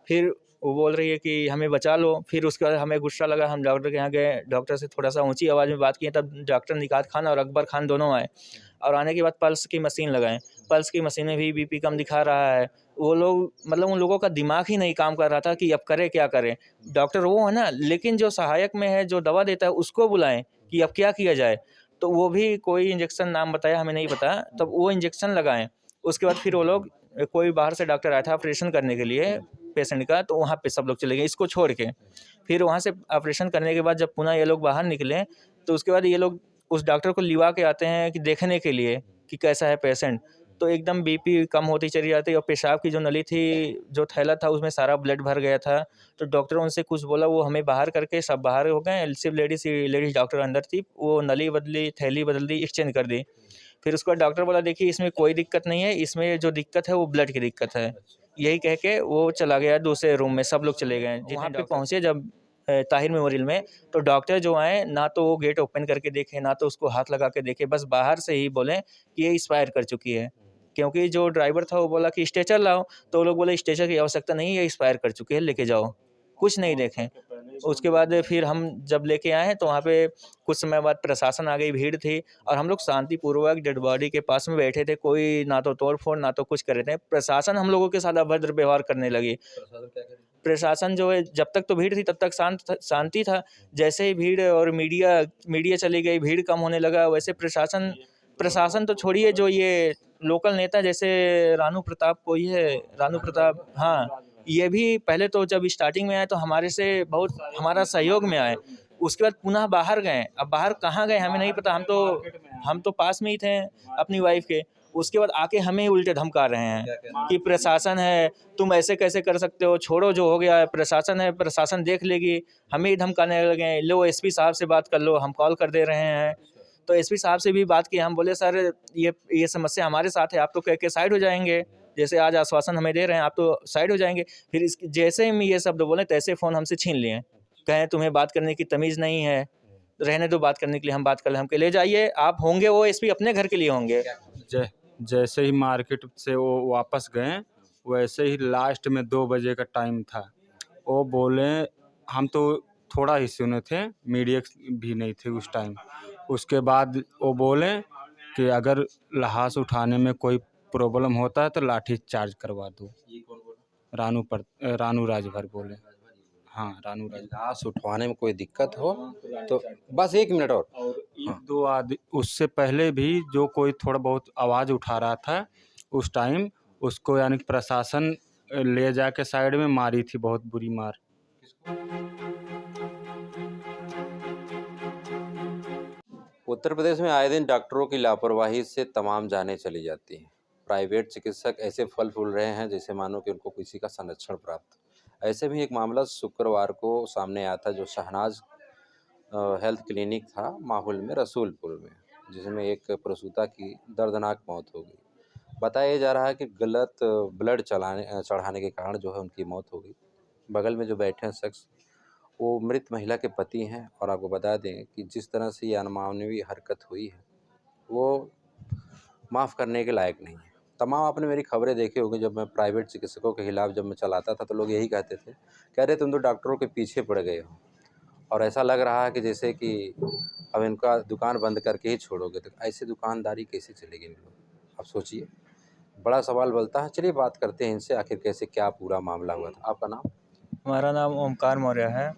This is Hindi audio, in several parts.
फिर वो बोल रही है कि हमें बचा लो। फिर उसके बाद हमें गुस्सा लगा, हम डॉक्टर के यहाँ गए, डॉक्टर से थोड़ा-सा ऊँची आवाज़ में बात किए, तब डॉक्टर निकात खान और अकबर खान दोनों आए और आने के बाद पल्स की मशीन लगाएँ। पल्स की मशीन में भी बीपी कम दिखा रहा है। वो लोग मतलब उन लोगों का दिमाग ही नहीं काम कर रहा था कि अब करें क्या करें? डॉक्टर वो है ना, लेकिन जो सहायक में है, जो दवा देता है उसको बुलाएँ कि अब क्या किया जाए? तो वो भी कोई इंजेक्शन नाम बताया, हमें नहीं पता, तब वो इंजेक्शन लगाएँ। उसके बाद फिर वो लोग कोई बाहर से डॉक्टर आया था ऑपरेशन करने के लिए पेशेंट का, तो वहाँ पे सब लोग चले गए इसको छोड़ के। फिर वहाँ से ऑपरेशन करने के बाद जब पुनः ये लोग बाहर निकले, तो उसके बाद ये लोग उस डॉक्टर को लिवा के आते हैं कि देखने के लिए कि कैसा है पेशेंट। तो एकदम बीपी कम होती चली जाती और पेशाब की जो नली थी, जो थैला था उसमें सारा ब्लड भर गया था। तो डॉक्टर उनसे कुछ बोला, वो हमें बाहर करके सब बाहर हो गए, सिर्फ़ लेडीज़ डॉक्टर अंदर थी। वो नली बदली, थैली बदल दी, एक्सचेंज कर दी। फिर उसके बाद डॉक्टर बोला देखिए इसमें कोई दिक्कत नहीं है, इसमें जो दिक्कत है वो ब्लड की दिक्कत है। यही कह के वो चला गया दूसरे रूम में, सब लोग चले गए। वहाँ पे पहुँचे जब ताहिर मेमोरियल में, तो डॉक्टर जो आए ना तो वो गेट ओपन करके देखे, ना तो उसको हाथ लगा के देखे, बस बाहर से ही बोले कि ये एक्सपायर कर चुकी है। क्योंकि जो ड्राइवर था वो बोला कि स्ट्रेचर लाओ, तो वो लोग बोले स्ट्रेचर की आवश्यकता नहीं है, ये एक्सपायर कर चुकी है, लेके जाओ। कुछ नहीं देखे। उसके बाद फिर हम जब लेके आए हैं तो वहाँ पे कुछ समय बाद प्रशासन आ गई, भीड़ थी और हम लोग शांतिपूर्वक डेड बॉडी के पास में बैठे थे, कोई ना तो तोड़-फोड़ ना तो कुछ कर रहे थे। प्रशासन हम लोगों के साथ अभद्र व्यवहार करने लगी। प्रशासन जो है जब तक तो भीड़ थी तब तक शांति था। जैसे ही भीड़ और मीडिया मीडिया चली गई, भीड़ कम होने लगा, वैसे प्रशासन प्रशासन तो छोड़िए, जो ये लोकल नेता जैसे रानू प्रताप कोई है, रानू प्रताप, हाँ, ये भी पहले तो जब स्टार्टिंग में आए तो हमारे से बहुत हमारा सहयोग में आए। उसके बाद पुनः बाहर गए। अब बाहर कहाँ गए हमें नहीं पता, हम तो पास में ही थे अपनी वाइफ़ के। उसके बाद आके हमें उल्टे धमका रहे हैं कि प्रशासन है, तुम ऐसे कैसे कर सकते हो? छोड़ो जो हो गया है, प्रशासन है, प्रशासन देख लेगी। हमें ही धमकाने लगे हैं, लो एसपी साहब से बात कर लो, हम कॉल कर दे रहे हैं। तो एसपी साहब से भी बात की, हम बोले सर ये समस्या हमारे साथ है, आप तो कह के साइड हो जाएँगे। जैसे आज आश्वासन हमें दे रहे हैं, आप तो साइड हो जाएँगे। फिर इसके जैसे हम ये शब्द बोले तैसे फ़ोन हमसे छीन लिए। कहें तुम्हें बात करने की तमीज़ नहीं है, रहने दो बात करने के लिए, हम बात कर लें। हम कहे ले जाइए, आप होंगे वो एसपी अपने घर के लिए होंगे। जै जैसे ही मार्केट से वो वापस गए, वैसे ही लास्ट में 2 बजे का टाइम था। वो बोले, हम तो थोड़ा ही सुने थे, मीडिया भी नहीं थे उस टाइम। उसके बाद वो बोले कि अगर लाश उठाने में कोई प्रॉब्लम होता है तो लाठी चार्ज करवा दो। रानू राजभर बोले। हाँ, रानू राज। लाश उठवाने में कोई दिक्कत हो तो बस 1 मिनट और। और हाँ। 1-2 उससे पहले भी जो कोई थोड़ा बहुत आवाज़ उठा रहा था, उस टाइम उसको यानी कि प्रशासन ले जाके साइड में मारी थी, बहुत बुरी मार। उत्तर प्रदेश में आए दिन डॉक्टरों की लापरवाही से तमाम जानें चली जाती हैं। प्राइवेट चिकित्सक ऐसे फल फूल रहे हैं जैसे मानो कि उनको किसी का संरक्षण प्राप्त। ऐसे भी एक मामला शुक्रवार को सामने आया था जो शहनाज हेल्थ क्लिनिक था माहुल में रसूलपुर में, जिसमें एक प्रसूता की दर्दनाक मौत हो गई। बताया जा रहा है कि गलत ब्लड चढ़ाने के कारण जो है उनकी मौत हो गई। बगल में जो बैठे हैं शख्स वो मृत महिला के पति हैं और आपको बता दें कि जिस तरह से ये अमानवीय हरकत हुई है वो माफ़ करने के लायक नहीं है। तमाम आपने मेरी खबरें देखी होंगी, जब मैं प्राइवेट चिकित्सकों के खिलाफ जब मैं चलाता था तो लोग यही कहते थे, कह रहे तुम तो डॉक्टरों के पीछे पड़ गए हो और ऐसा लग रहा है कि जैसे कि अब इनका दुकान बंद करके ही छोड़ोगे। तो ऐसे दुकानदारी कैसे चलेगी इन लोग, आप सोचिए, बड़ा सवाल बनता है। चलिए बात करते हैं इनसे, आखिर कैसे क्या पूरा मामला हुआ था। आपका नाम? हमारा नाम ओमकार मौर्य है।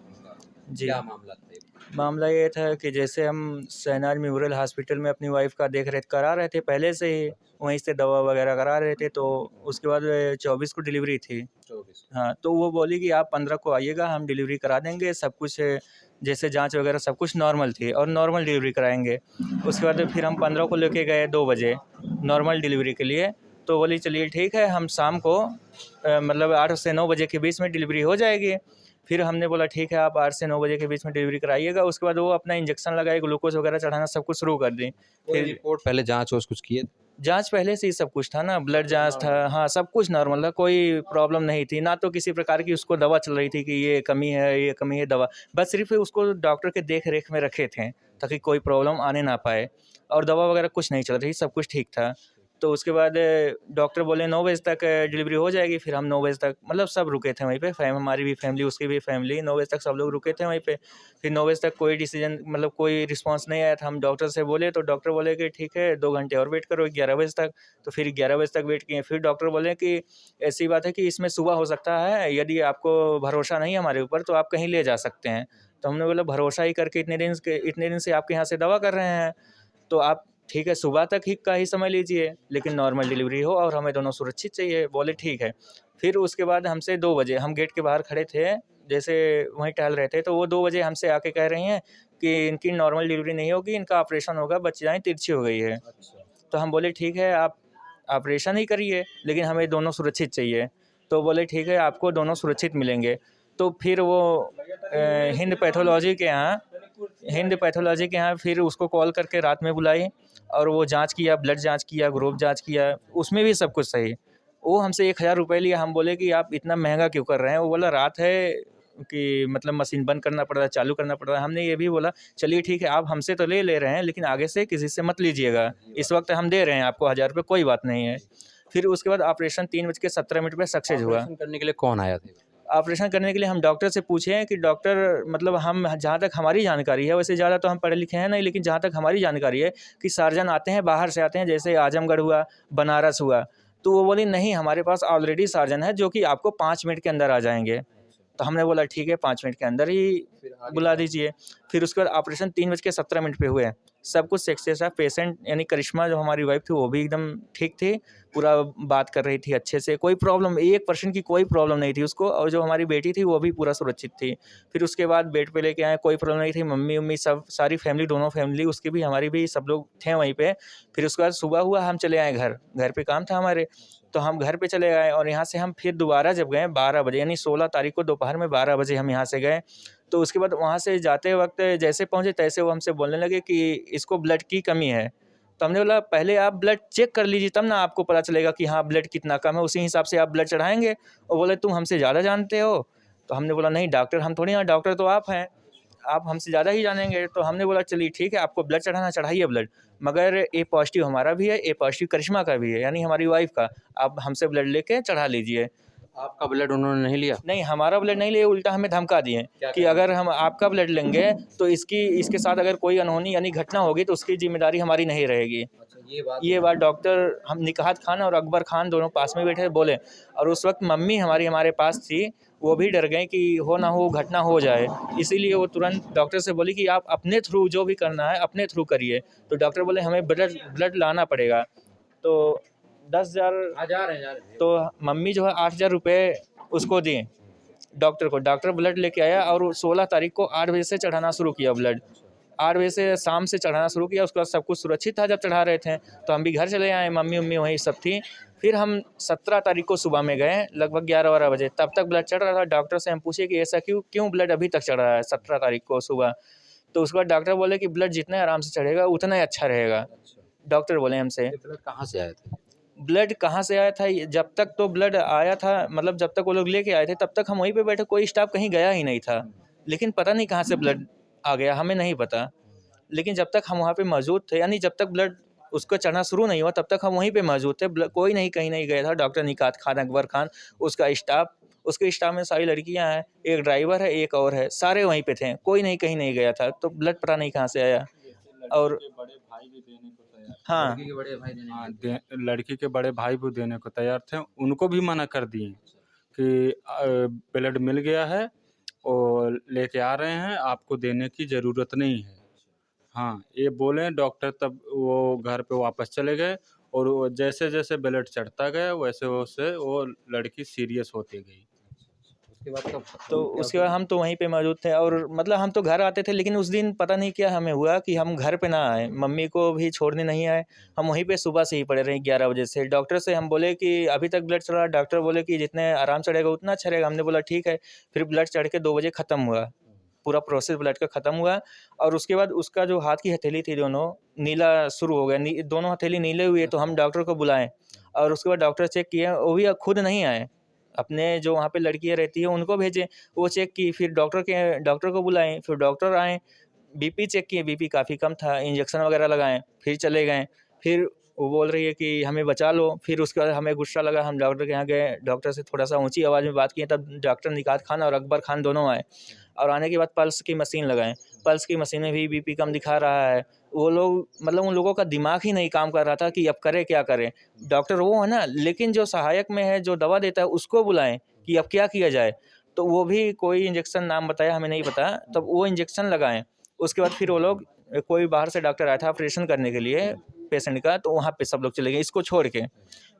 जी। क्या मामला था ये? मामला ये था कि जैसे हम शहनाज मेमोरियल हॉस्पिटल में अपनी वाइफ़ का देख-रेख करा रहे थे पहले से ही, वहीं से दवा वगैरह करा रहे थे, तो उसके बाद 24 को डिलीवरी थी। 24। हाँ, तो वो बोली कि आप 15 को आइएगा, हम डिलीवरी करा देंगे, सब कुछ जैसे जाँच वगैरह सब कुछ नॉर्मल थी और नॉर्मल डिलीवरी कराएँगे। उसके बाद फिर हम 15 को लेके गए 2 बजे नॉर्मल डिलीवरी के लिए, तो बोली चलिए ठीक है, हम शाम को मतलब 8 से 9 बजे के बीच में डिलीवरी हो जाएगी। फिर हमने बोला ठीक है, आप 8 से 9 बजे के बीच में डिलीवरी कराइएगा। उसके बाद वो अपना इंजेक्शन लगाए, ग्लूकोज़ वगैरह चढ़ाना सब कुछ शुरू कर दी। कोई फिर रिपोर्ट पहले जाँच-वाँच कुछ किए? जाँच पहले से ही सब कुछ था ना, ब्लड जाँच था, हाँ, सब कुछ नॉर्मल था, कोई प्रॉब्लम नहीं थी। ना तो किसी प्रकार की उसको दवा चल रही थी कि ये कमी है दवा। बस सिर्फ़ उसको डॉक्टर के देख-रेख में रखे थे, ताकि कोई प्रॉब्लम आने ना पाए और दवा वगैरह कुछ नहीं चल रही, सब कुछ ठीक था। तो उसके बाद डॉक्टर बोले 9 बजे तक डिलीवरी हो जाएगी। फिर हम 9 बजे तक मतलब सब रुके थे वहीं पे, हमारी भी फैमिली उसकी भी फैमिली 9 बजे तक सब लोग रुके थे वहीं पे। फिर 9 बजे तक कोई डिसीजन मतलब कोई रिस्पांस नहीं आया था। हम डॉक्टर से बोले तो डॉक्टर बोले कि ठीक है 2 घंटे और वेट करो 11 बजे तक। तो फिर 11 बजे तक वेट किए। फिर डॉक्टर बोले कि ऐसी बात है कि इसमें सुबह हो सकता है, यदि आपको भरोसा नहीं है हमारे ऊपर तो आप कहीं ले जा सकते हैं। तो हमने बोला भरोसा ही करके इतने दिन से आपके यहाँ से दवा कर रहे हैं, तो आप ठीक है सुबह तक ही का ही समझ लीजिए, लेकिन नॉर्मल डिलीवरी हो और हमें दोनों सुरक्षित चाहिए। बोले ठीक है। फिर उसके बाद हमसे 2 बजे हम गेट के बाहर खड़े थे, जैसे वहीं टहल रहे थे, तो वो 2 बजे हमसे आके कह रही हैं कि इनकी नॉर्मल डिलीवरी नहीं होगी, इनका ऑपरेशन होगा, बच्चियाँ तिरछी हो गई है। तो हम बोले ठीक है आप ऑपरेशन ही करिए, लेकिन हमें दोनों सुरक्षित चाहिए। तो बोले ठीक है आपको दोनों सुरक्षित मिलेंगे। तो फिर वो हिंद पैथोलॉजी के यहाँ फिर उसको कॉल करके रात में बुलाई और वो जांच किया, ब्लड जांच किया, ग्रुप जांच किया, उसमें भी सब कुछ सही। वो हमसे 1000 रुपये लिया। हम बोले कि आप इतना महंगा क्यों कर रहे हैं? वो बोला रात है कि मतलब मशीन बंद करना पड़ रहा है, चालू करना पड़ रहा है। हमने ये भी बोला चलिए ठीक है आप हमसे तो ले रहे हैं, लेकिन आगे से किसी से मत लीजिएगा, इस वक्त हम दे रहे हैं आपको 1000 रुपये, कोई बात नहीं है। फिर उसके बाद ऑपरेशन 3:17 पे सक्सेस हुआ। ऑपरेशन करने के लिए कौन आया था? ऑपरेशन करने के लिए हम डॉक्टर से पूछे कि डॉक्टर मतलब हम जहाँ तक हमारी जानकारी है, वैसे ज़्यादा तो हम पढ़े लिखे हैं नहीं, लेकिन जहाँ तक हमारी जानकारी है कि सर्जन आते हैं बाहर से आते हैं, जैसे आजमगढ़ हुआ, बनारस हुआ। तो वो बोली नहीं हमारे पास ऑलरेडी सर्जन है जो कि आपको 5 मिनट के अंदर आ जाएंगे। तो हमने बोला ठीक है 5 मिनट के अंदर ही बुला दीजिए। फिर उसके बाद ऑपरेशन 3:17 पे हुए। सब कुछ सक्सेस है। पेशेंट यानी करिश्मा जो हमारी वाइफ थी वो भी एकदम ठीक थी, पूरा बात कर रही थी अच्छे से, कोई प्रॉब्लम 1% की कोई प्रॉब्लम नहीं थी उसको। और जो हमारी बेटी थी वो भी पूरा सुरक्षित थी। फिर उसके बाद बेड पे लेके आए, कोई प्रॉब्लम नहीं थी। मम्मी उम्मी सब सारी फैमिली, दोनों फैमिली उसकी भी हमारी भी, सब लोग थे वहीं पे। फिर उसके बाद सुबह हुआ हम चले आए घर पे काम था हमारे, तो हम घर पे चले आए। और यहाँ से हम फिर दोबारा जब गए 12 बजे यानी 16 तारीख को दोपहर में 12 बजे हम यहाँ से गए। तो उसके बाद वहाँ से जाते वक्त जैसे पहुँचे तैसे वो हमसे बोलने लगे कि इसको ब्लड की कमी है। तो हमने बोला पहले आप ब्लड चेक कर लीजिए तब ना आपको पता चलेगा कि हाँ ब्लड कितना कम है, उसी हिसाब से आप ब्लड चढ़ाएंगे। और बोले तुम हमसे ज़्यादा जानते हो। तो हमने बोला नहीं डॉक्टर हम थोड़ी ना, डॉक्टर तो आप हैं, आप हमसे ज़्यादा ही जानेंगे। तो हमने बोला चलिए ठीक है आपको ब्लड चढ़ाना चढ़ाइए ब्लड, मगर ए पॉजिटिव हमारा भी है, ए पॉजिटिव करिश्मा का भी है यानी हमारी वाइफ का, आप हमसे ब्लड लेके चढ़ा लीजिए। आपका ब्लड उन्होंने नहीं लिया? नहीं हमारा ब्लड नहीं लिए, उल्टा हमें धमका दिए कि अगर हम आपका ब्लड लेंगे तो इसके साथ अगर कोई अनहोनी यानी घटना होगी तो उसकी जिम्मेदारी हमारी नहीं रहेगी। ये बात डॉक्टर हम निकाहत खान और अकबर खान दोनों पास में बैठे बोले। और उस वक्त मम्मी हमारे पास थी, वो भी डर गए कि हो ना हो घटना हो जाए, इसीलिए वो तुरंत डॉक्टर से बोली कि आप अपने थ्रू जो भी करना है अपने थ्रू करिए। तो डॉक्टर बोले हमें ब्लड लाना पड़ेगा। तो 10,000 तो मम्मी जो है 8,000 रुपये उसको दिए डॉक्टर को। डॉक्टर ब्लड लेके आया और 16 तारीख को 8 बजे से चढ़ाना शुरू किया ब्लड। 8 बजे से शाम से चढ़ाना शुरू किया। उसके बाद सब कुछ सुरक्षित था जब चढ़ा रहे थे, तो हम भी घर चले आए, मम्मी उम्मी वहीं सब थी। फिर हम 17 तारीख को सुबह में गए लगभग 11-12 बजे, तब तक ब्लड चढ़ रहा था। डॉक्टर से हम पूछे कि ऐसा क्यों ब्लड अभी तक चढ़ रहा है 17 तारीख को सुबह। तो उसके बाद डॉक्टर बोले कि ब्लड जितना आराम से चढ़ेगा उतना ही अच्छा रहेगा। डॉक्टर बोले हमसे। ब्लड कहाँ से आया था? ब्लड कहाँ से आया था, जब तक तो ब्लड आया था मतलब जब तक वो लोग लेके आए थे तब तक हम वहीं पे बैठे, कोई स्टाफ कहीं गया ही नहीं था। लेकिन पता नहीं कहाँ से ब्लड आ गया, हमें नहीं पता। लेकिन जब तक हम वहाँ पे मौजूद थे यानी जब तक ब्लड उसका चढ़ना शुरू नहीं हुआ तब तक हम वहीं पे मौजूद थे। कोई नहीं कहीं नहीं गया था। डॉक्टर निकात खान, अकबर खान, उसका स्टाफ, उसके स्टाफ में सारी लड़कियां हैं, एक ड्राइवर है, एक और है, सारे वहीं पे थे, कोई नहीं कहीं नहीं गया था। तो ब्लड पता नहीं कहाँ से आया। और बड़े भाई भी देने को तैयार हाँ लड़की के बड़े भाई देने हाँ, लड़की के बड़े भाई भी देने को तैयार थे, उनको भी मना कर दिए कि ब्लड मिल गया है और लेके आ रहे हैं, आपको देने की ज़रूरत नहीं है। हाँ, ये बोले डॉक्टर, तब वो घर पे वापस चले गए। और वो जैसे जैसे ब्लड चढ़ता गया वैसे वैसे वो लड़की सीरियस होती गई। उसके बाद कब? तो उसके बाद हम तो वहीं पे मौजूद थे। और मतलब हम तो घर आते थे, लेकिन उस दिन पता नहीं क्या हमें हुआ कि हम घर पे ना आए, मम्मी को भी छोड़ने नहीं आए। हम वहीं पे सुबह से ही पड़े रहे 11 बजे से। डॉक्टर से हम बोले कि अभी तक ब्लड चढ़ रहा है। डॉक्टर बोले कि जितने आराम चढ़ेगा उतना अच्छा रहेगा। हमने बोला ठीक है। फिर ब्लड चढ़ के 2 बजे ख़त्म हुआ, पूरा प्रोसेस ब्लड का ख़त्म हुआ। और उसके बाद उसका जो हाथ की हथेली थी दोनों नीला शुरू हो गया, दोनों हथेली नीले हुए। तो हम डॉक्टर को बुलाएं और उसके बाद डॉक्टर चेक किए, वो भी खुद नहीं आए, अपने जो वहाँ पे लड़कियाँ रहती है उनको भेजे, वो चेक की। फिर डॉक्टर को बुलाएं, फिर डॉक्टर आए, बीपी चेक किए, बीपी काफ़ी कम था, इंजेक्शन वगैरह लगाएं, फिर चले गए। फिर वो बोल रही है कि हमें बचा लो। फिर उसके बाद हमें गुस्सा लगा, हम डॉक्टर के यहाँ गए, डॉक्टर से थोड़ा सा ऊंची आवाज़ में बात किए, तब डॉक्टर निकात खान और अकबर खान दोनों आए और आने के बाद पल्स की मशीन लगाएं। पल्स की मशीन में भी बीपी कम दिखा रहा है। वो लोग मतलब उन लोगों का दिमाग ही नहीं काम कर रहा था कि अब करें क्या करें। डॉक्टर वो है ना, लेकिन जो सहायक में है, जो दवा देता है, उसको बुलाएं कि अब क्या किया जाए। तो वो भी कोई इंजेक्शन नाम बताया, हमें नहीं पता, तब वो इंजेक्शन लगाएं। उसके बाद फिर वो लोग, कोई बाहर से डॉक्टर आया था ऑपरेशन करने के लिए पेशेंट का, तो वहाँ पे सब लोग चले गए इसको छोड़ के।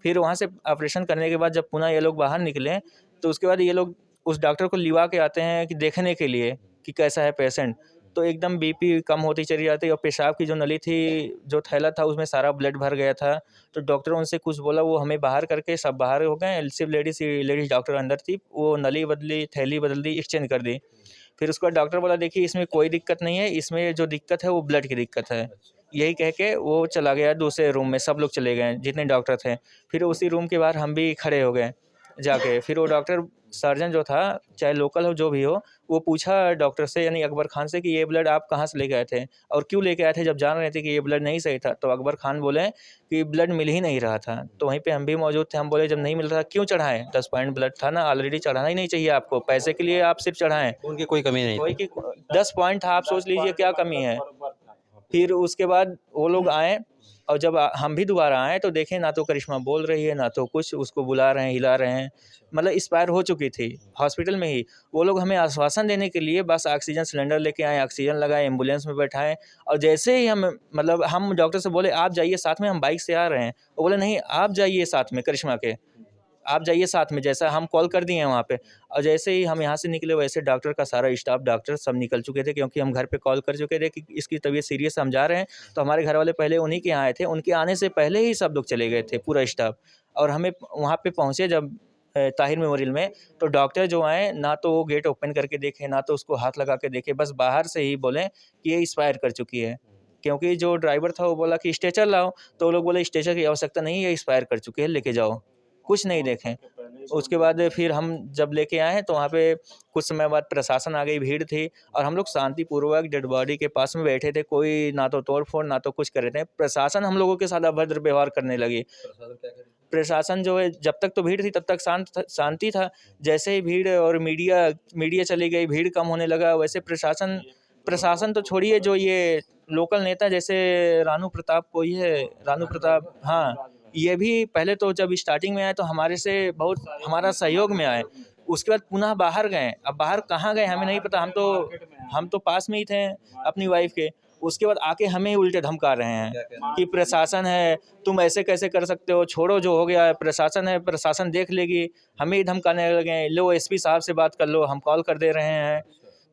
फिर वहाँ से ऑपरेशन करने के बाद जब पुनः ये लोग बाहर निकले, तो उसके बाद ये लोग उस डॉक्टर को लिवा के आते हैं कि देखने के लिए कि कैसा है पेशेंट। तो एकदम बीपी कम होती चली जाती और पेशाब की जो नली थी, जो थैला था, उसमें सारा ब्लड भर गया था। तो डॉक्टर उनसे कुछ बोला, वो हमें बाहर करके सब बाहर हो गए, सिर्फ लेडीज़ डॉक्टर अंदर थी। वो नली बदली, थैली बदल दी, एक्सचेंज कर दी। फिर उसके बाद डॉक्टर बोला, देखिए इसमें कोई दिक्कत नहीं है, इसमें जो दिक्कत है वो ब्लड की दिक्कत है। यही कह के वो चला गया दूसरे रूम में, सब लोग चले गए जितने डॉक्टर थे। फिर उसी रूम के बाहर हम भी खड़े हो गए जाके। फिर वो डॉक्टर, सर्जन जो था, चाहे लोकल हो जो भी हो, वो पूछा डॉक्टर से, यानी अकबर खान से, कि ये ब्लड आप कहाँ से लेके आए थे और क्यों लेके आए थे जब जान रहे थे कि ये ब्लड नहीं सही था। तो अकबर खान बोले कि ब्लड मिल ही नहीं रहा था। तो वहीं पे हम भी मौजूद थे। हम बोले जब नहीं मिल रहा क्यों चढ़ाएं, 10 पॉइंट ब्लड था ना, ऑलरेडी चढ़ाना ही नहीं चाहिए आपको, पैसे के लिए आप सिर्फ चढ़ाएं। उनकी कोई कमी नहीं कोई थी। की 10 पॉइंट था, आप सोच लीजिए क्या कमी है। फिर उसके बाद वो लोग आए और जब हम भी दोबारा आए तो देखें ना तो करिश्मा बोल रही है, ना तो कुछ, उसको बुला रहे हैं, हिला रहे हैं, मतलब एक्सपायर हो चुकी थी हॉस्पिटल में ही। वो लोग हमें आश्वासन देने के लिए बस ऑक्सीजन सिलेंडर लेके आए, ऑक्सीजन लगाए, एम्बुलेंस में बैठाएं। और जैसे ही हम डॉक्टर से बोले आप जाइए साथ में, हम बाइक से आ रहे हैं, वो बोले नहीं आप जाइए साथ में, करिश्मा के आप जाइए साथ में, जैसा हम कॉल कर दिए हैं वहाँ पे। और जैसे ही हम यहाँ से निकले, वैसे डॉक्टर का सारा स्टाफ, डॉक्टर सब निकल चुके थे, क्योंकि हम घर पे कॉल कर चुके थे कि इसकी तबीयत सीरियस है, हम जा रहे हैं। तो हमारे घर वाले पहले उन्हीं के यहाँ आए थे, उनके आने से पहले ही सब लोग चले गए थे, पूरा स्टाफ। और हमें वहाँ पे पहुँचे जब ताहिर मेमोरियल में, तो डॉक्टर जो आए ना तो वो गेट ओपन करके देखे, ना तो उसको हाथ लगा के देखे, बस बाहर से ही बोले कि ये एक्सपायर कर चुकी है। क्योंकि जो ड्राइवर था वो बोला कि स्ट्रेचर लाओ, तो वो लोग बोले स्ट्रेचर की आवश्यकता नहीं है, एक्सपायर कर चुकी है, लेके जाओ, कुछ नहीं देखें। उसके बाद फिर हम जब लेके आए हैं तो वहाँ पे कुछ समय बाद प्रशासन आ गई, भीड़ थी, और हम लोग शांतिपूर्वक डेड बॉडी के पास में बैठे थे, कोई ना तो तोड़ फोड़ ना तो कुछ कर रहे थे। प्रशासन हम लोगों के साथ अभद्र व्यवहार करने लगी। प्रशासन जो है, जब तक तो भीड़ थी तब तक शांति था। जैसे ही भीड़ और मीडिया चली गई, भीड़ कम होने लगा, वैसे प्रशासन तो छोड़िए, जो ये लोकल नेता जैसे रानू प्रताप, को ये रानू प्रताप, हाँ, ये भी पहले तो जब स्टार्टिंग में आए तो हमारे से बहुत हमारा सहयोग में आए। उसके बाद पुनः बाहर गए। अब बाहर कहाँ गए हमें नहीं पता, हम तो पास में ही थे अपनी वाइफ के। उसके बाद आके हमें ही उल्टे धमका रहे हैं कि प्रशासन है, तुम ऐसे कैसे कर सकते हो, छोड़ो जो हो गया है, प्रशासन है, प्रशासन देख लेगी। हमें ही धमकाने लगे, लो एसपी साहब से बात कर लो, हम कॉल कर दे रहे हैं।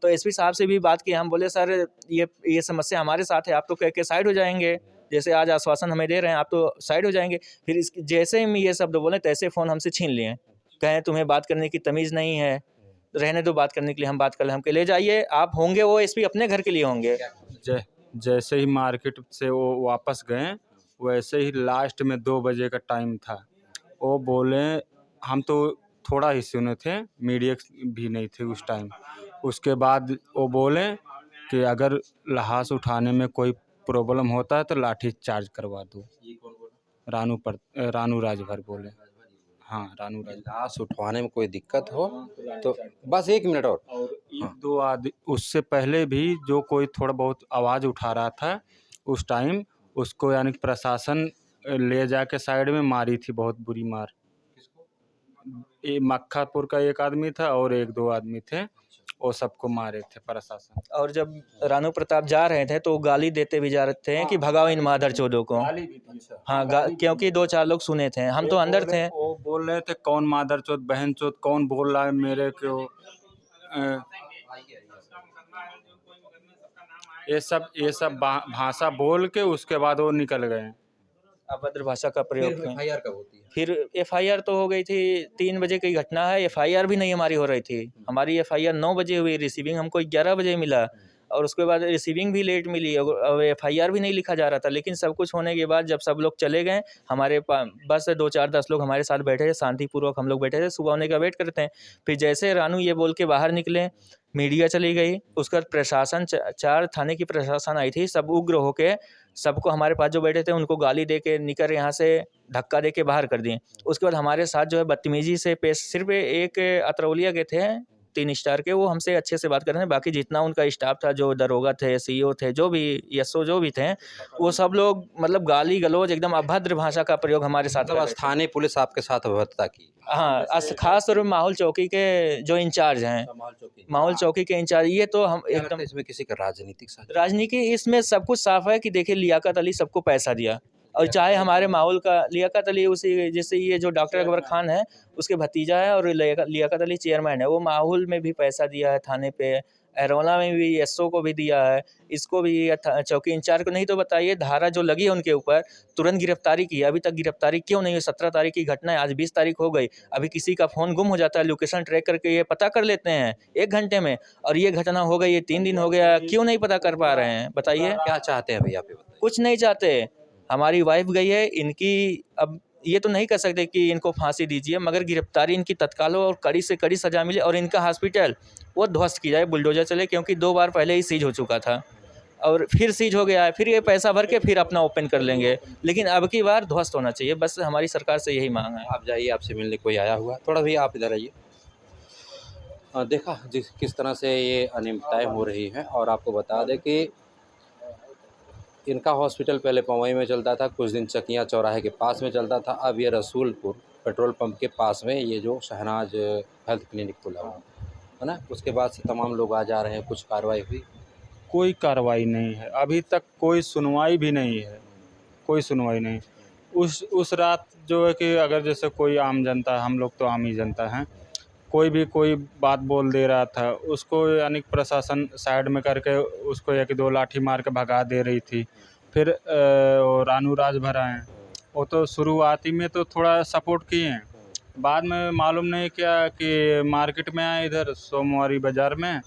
तो एसपी साहब से भी बात की, हम बोले सर ये समस्या हमारे साथ है, आप तो कह के साइड हो जाएंगे, जैसे आज आश्वासन हमें दे रहे हैं, आप तो साइड हो जाएंगे। फिर जैसे ही ये शब्द बोले, तैसे फ़ोन हमसे छीन लिए, कहें तुम्हें बात करने की तमीज़ नहीं है, रहने दो, बात करने के लिए हम बात कर लें। हम कहे ले जाइए, आप होंगे वो एसपी अपने घर के लिए होंगे। जैसे ही मार्केट से वो वापस गए, वैसे ही लास्ट में 2 बजे का टाइम था। वो बोले, हम तो थोड़ा ही सुने थे, मीडिया भी नहीं थे उस टाइम। उसके बाद वो बोले कि अगर लाश उठाने में कोई प्रॉब्लम होता है तो लाठी चार्ज करवा दो। रानू राजभर बोले। हाँ, रानू राजभर। लाश उठवाने में कोई दिक्कत हो तो बस 1 मिनट और। एक दो आदमी उससे पहले भी जो कोई थोड़ा बहुत आवाज़ उठा रहा था उस टाइम, उसको यानी कि प्रशासन ले जाके साइड में मारी थी, बहुत बुरी मार। ये मक्खापुर का एक आदमी था और 1-2 आदमी थे, वो सबको मारे थे प्रशासन। और जब रानू प्रताप जा रहे थे तो गाली देते भी जा रहे थे कि भगाओ इन मादर चोदों को। हाँ, क्योंकि 2-4 लोग सुने थे, हम तो अंदर थे। वो बोल रहे थे कौन मादर चोद, बहन चोद, कौन बोल रहा है मेरे को, ये सब भाषा बोल के उसके बाद वो निकल गए। अभद्र भाषा का प्रयोग किया। एफआईआर कब होती है? फिर एफआईआर तो हो गई थी, 3 बजे की घटना है, एफआईआर भी नहीं हमारी हो रही थी। हमारी एफआईआर 9 बजे हुई, रिसीविंग हमको 11 बजे मिला, और उसके बाद रिसीविंग भी लेट मिली, और एफआईआर भी नहीं लिखा जा रहा था। लेकिन सब कुछ होने के बाद जब सब लोग चले गए, हमारे बस 2-4-10 लोग हमारे साथ बैठे थे, शांतिपूर्वक हम लोग बैठे थे, सुबह होने का वेट करते हैं। फिर जैसे रानू ये बोल के बाहर निकले मीडिया चली गई, उसके बाद प्रशासन 4 थाने की प्रशासन आई थी, सब उग्र होके सबको हमारे पास जो बैठे थे उनको गाली दे के निकल यहाँ से धक्का दे के बाहर कर दिए। उसके बाद हमारे साथ जो है बदतमीजी से पेश, सिर्फ एक अतरौलिया के थे 3 स्टार के, वो हमसे अच्छे से बात कर रहे हैं, बाकी जितना उनका स्टाफ था, जो दरोगा थे, सीईओ थे, जो भी एसओ जो भी थे, वो सब लोग मतलब गाली गलौज एकदम अभद्र भाषा का प्रयोग हमारे साथ कर मतलब रहे थे। स्थानीय पुलिस आपके साथ अभद्रता की? हाँ, खास तौर पे माहौल चौकी के जो इंचार्ज हैं, माहौल चौकी के इंचार्ज, ये तो हम क्या लगता एकदम है इसमें किसी का राजनीतिक साझा? राजनीति, इसमें सब कुछ साफ है कि देखिए लियाकत अली सबको पैसा दिया, और चाहे हमारे माहौल का लियाकत अली, उसी जैसे ये जो डॉक्टर अकबर खान है उसके भतीजा है, और लियाकत अली चेयरमैन है, वो माहौल में भी पैसा दिया है थाने पे, एरोला में भी एसओ को भी दिया है, इसको भी चौकी इंचार्ज को। नहीं तो बताइए, धारा जो लगी है उनके ऊपर तुरंत गिरफ्तारी की, अभी तक गिरफ्तारी क्यों नहीं हुई? 17 तारीख की घटना है, आज 20 तारीख हो गई, अभी किसी का फ़ोन गुम हो जाता है, लोकेशन ट्रैक करके ये पता कर लेते हैं 1 घंटे में, और ये घटना हो गई, ये 3 दिन हो गया, क्यों नहीं पता कर पा रहे हैं बताइए? क्या चाहते हैं भैया आप ये बताइए? कुछ नहीं चाहते। हमारी वाइफ गई है, इनकी अब ये तो नहीं कह सकते कि इनको फांसी दीजिए, मगर गिरफ्तारी इनकी तत्काल हो और कड़ी से कड़ी सज़ा मिले, और इनका हॉस्पिटल वो ध्वस्त की जाए, बुलडोज़र चले, क्योंकि 2 बार पहले ही सीज हो चुका था और फिर सीज हो गया है, फिर ये पैसा भर के फिर अपना ओपन कर लेंगे, लेकिन अब की बार ध्वस्त होना चाहिए, बस हमारी सरकार से यही मांग है। आप जाइए, आपसे मिलने कोई आया हुआ? थोड़ा भैया आप इधर आइए। देखा किस तरह से ये अनियमितताएँ हो रही हैं, और आपको बता दें कि इनका हॉस्पिटल पहले पवई में चलता था, कुछ दिन चकिया चौराहे के पास में चलता था, अब ये रसूलपुर पेट्रोल पंप के पास में ये जो शहनाज हेल्थ क्लिनिक खुला हुआ है ना, उसके बाद से तमाम लोग आ जा रहे हैं। कुछ कार्रवाई हुई? कोई कार्रवाई नहीं है, अभी तक कोई सुनवाई भी नहीं है, कोई सुनवाई नहीं। उस रात जो है कि अगर जैसे कोई आम जनता, हम लोग तो आम ही जनता हैं, कोई बात बोल दे रहा था, उसको यानी प्रशासन साइड में करके उसको 1-2 लाठी मार के भगा दे रही थी। फिर रानू राजभरा हैं, वो तो शुरुआती में तो थोड़ा सपोर्ट किए हैं, बाद में मालूम नहीं क्या कि मार्केट में आए इधर सोमवारी बाज़ार में,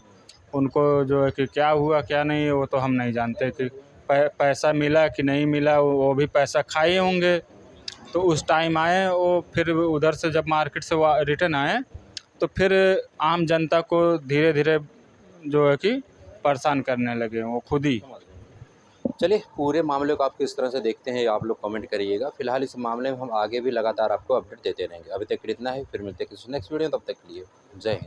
उनको जो है कि क्या हुआ क्या नहीं वो तो हम नहीं जानते कि पैसा मिला कि नहीं मिला, वो भी पैसा खाए होंगे। तो उस टाइम आए वो, फिर उधर से जब मार्केट से रिटर्न आए तो फिर आम जनता को धीरे धीरे जो है कि परेशान करने लगे वो खुद ही। चलिए, पूरे मामले को आप किस तरह से देखते हैं आप लोग कमेंट करिएगा। फिलहाल इस मामले में हम आगे भी लगातार आपको अपडेट देते रहेंगे। अभी तक इतना ही, फिर मिलते हैं किसी नेक्स्ट वीडियो, तब तक के लिए जय हिंद।